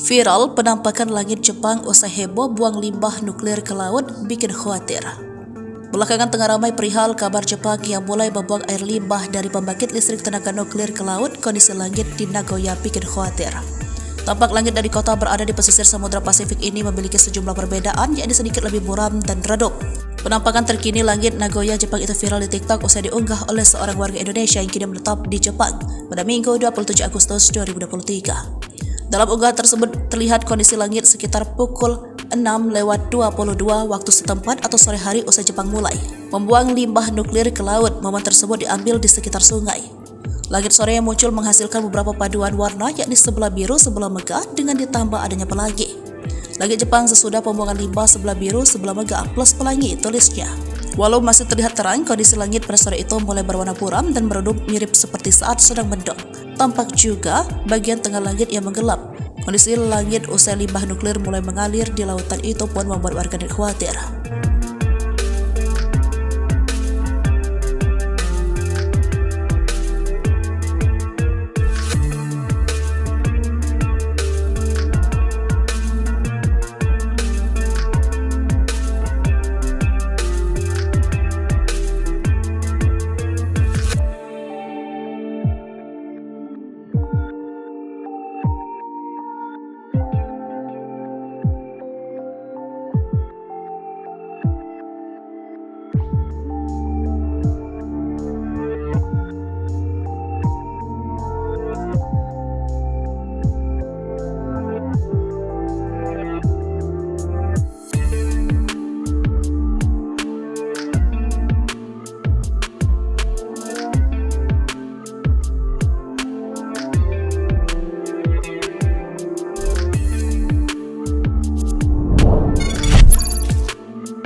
Viral penampakan langit Jepang usai heboh buang limbah nuklir ke laut bikin khawatir. Belakangan tengah ramai perihal kabar Jepang yang mulai membuang air limbah dari pembangkit listrik tenaga nuklir ke laut. Kondisi langit di Nagoya bikin khawatir. Tampak langit dari kota berada di pesisir Samudra Pasifik ini memiliki sejumlah perbedaan, yakni sedikit lebih muram dan redup. Penampakan terkini langit Nagoya, Jepang itu viral di TikTok usai diunggah oleh seorang warga Indonesia yang kini menetap di Jepang pada Minggu 27 Agustus 2023. Dalam unggahan tersebut terlihat kondisi langit sekitar pukul 6:22 waktu setempat atau sore hari usai Jepang mulai membuang limbah nuklir ke laut. Momen tersebut diambil di sekitar sungai. Langit sore yang muncul menghasilkan beberapa paduan warna, yakni sebelah biru sebelah megah dengan ditambah adanya pelangi. Langit Jepang sesudah pembuangan limbah sebelah biru sebelah megah plus pelangi, tulisnya. Walau masih terlihat terang, kondisi langit pada sore itu mulai berwarna buram dan meredup mirip seperti saat sedang mendung. Tampak juga bagian tengah langit yang menggelap. Kondisi langit usai limbah nuklir mulai mengalir di lautan itu pun membuat warganet khawatir.